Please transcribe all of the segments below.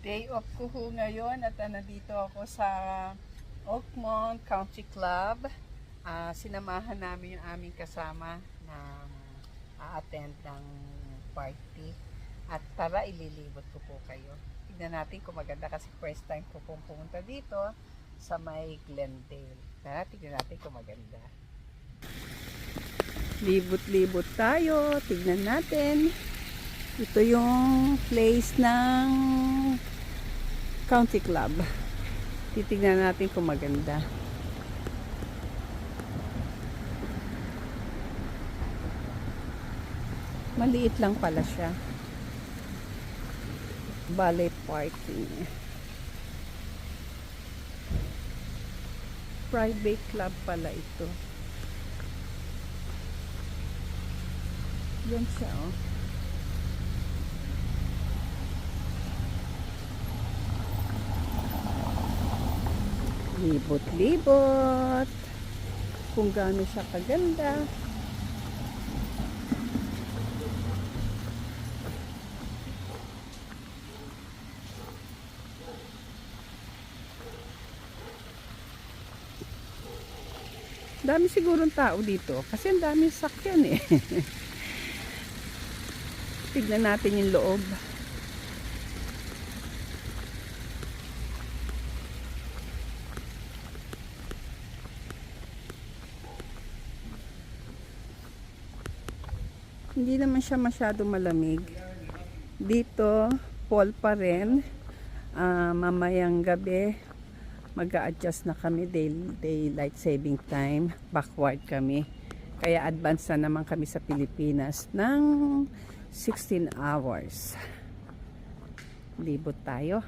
Day off ko ho ngayon at nandito ako sa Oakmont Country Club. Sinamahan namin yung aming kasama na a-attend ng party. At tara, ililibot ko po kayo. Tignan natin kung maganda kasi first time ko pong pumunta dito sa may Glendale. Tara, tignan natin kung maganda. Libot-libot tayo. Tignan natin. Ito yung place ng Country Club. Titignan natin kung maganda. Maliit lang pala siya. Ballet parking. Private club pala ito. Yan siya, oh. Libot-libot. Kung gaano siya kaganda. Dami sigurong tao dito. Kasi ang dami sakyan eh. Tignan natin yung loob. Hindi naman siya masyado malamig. Dito, fall pa rin. Mamayang gabi, mag-a-adjust na kami. Daylight saving time. Backward kami. Kaya advance na naman kami sa Pilipinas ng 16 hours. Libot tayo.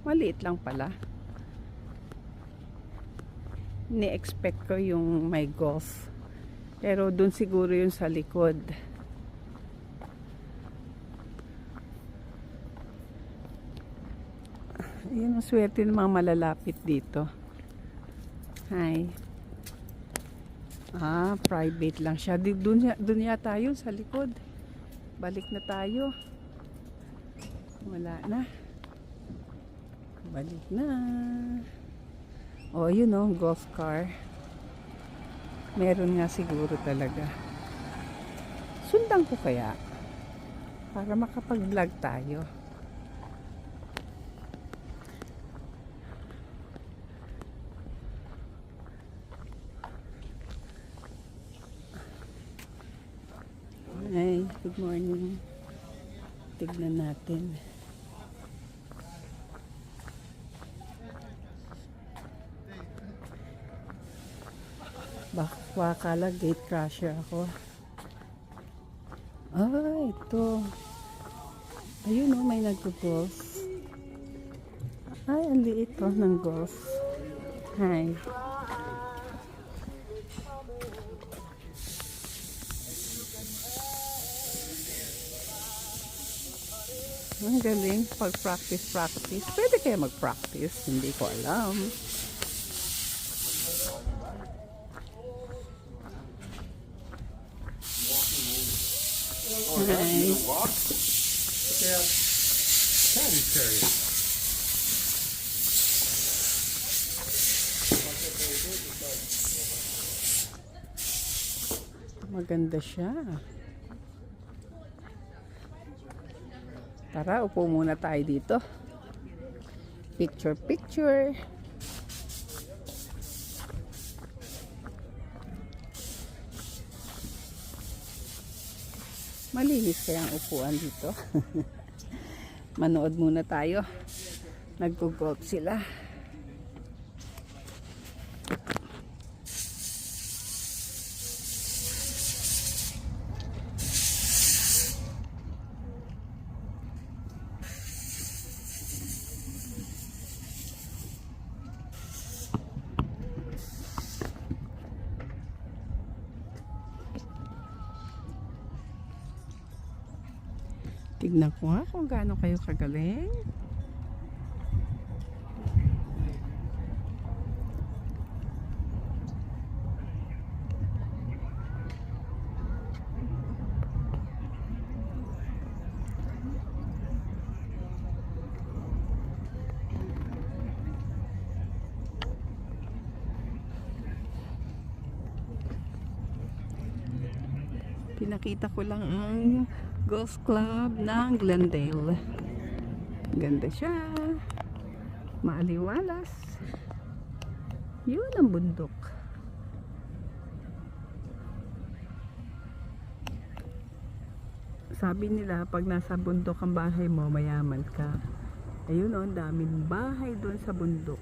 Maliit lang pala. Ni-expect ko yung may golf. Pero dun siguro yung sa likod. Ayan ang swerte ng mga malalapit dito. Hi. Private lang siya. Dun yata yun sa likod. Balik na tayo. Wala na. Balik na. Oh, yun o, golf car. Meron nga siguro talaga. Sundan ko kaya para makapag-vlog tayo. Hi, good morning. Tignan natin. Baka akala gate crasher ako. Ito. Ayun o, may nag-golf. Ay, ang liit o ng golf. Hi. Ang galing. Pag-practice. Pwede kaya mag-practice? Hindi ko alam. Nice. Maganda siya. Tara, upo muna tayo dito. Picture. Malinis kaya ang upuan dito. Manood muna tayo. Nag-golf sila. Tignan ko nga kung gaano kayo kagaling. Pinakita ko lang ang golf club ng Glendale. Ganda siya. Maaliwalas. Yun ang bundok. Sabi nila, pag nasa bundok ang bahay mo, mayaman ka. Ayun o, ang daming bahay doon sa bundok.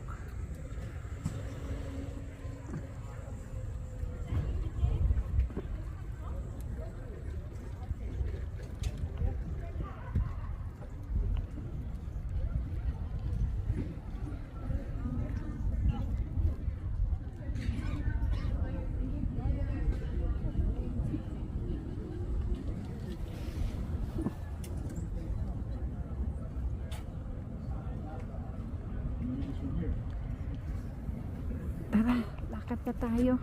Tara, lakad pa tayo.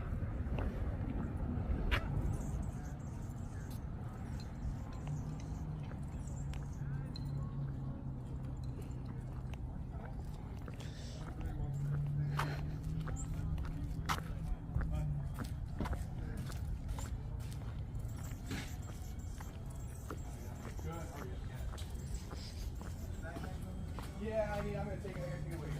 Yeah, I'm gonna take everything away.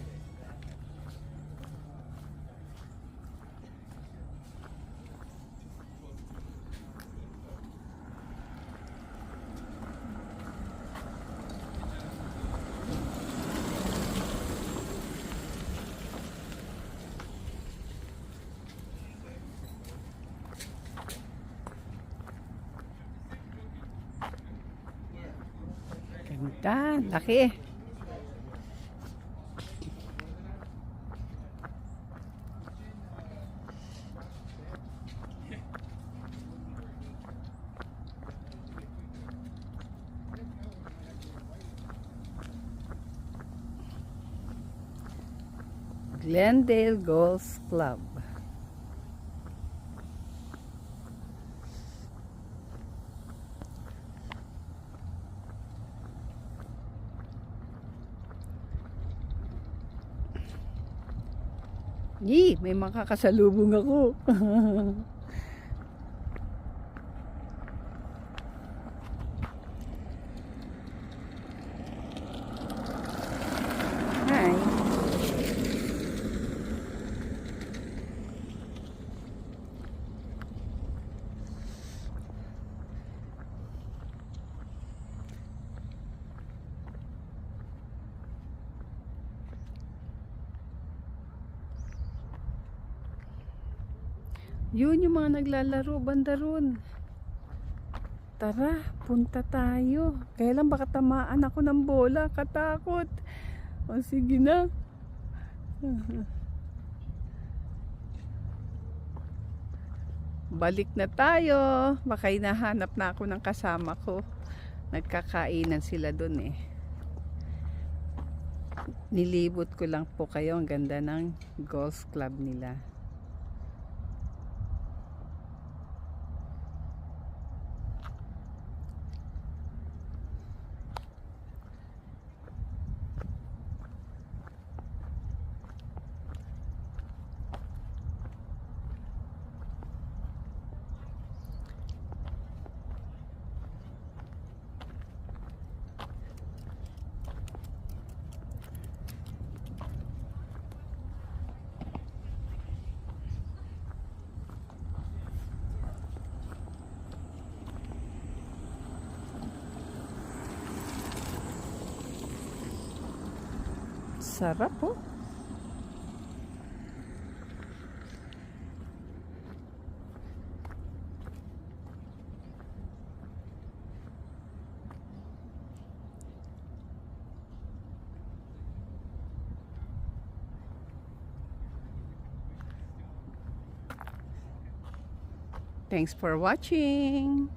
Ganda, laki. Glendale Golf Club. Yee, may makakasalubong ako. Hi. Yun yung mga naglalaro banda ron. Tara, punta tayo. Kaya lang baka tamaan ako ng bola. Katakot. O sige na. Balik na tayo. Baka hinahanap na ako ng kasama ko. Nagkakainan sila dun eh. Nilibot ko lang po kayo. Ang ganda ng golf club nila. Sarap po. Thanks for watching.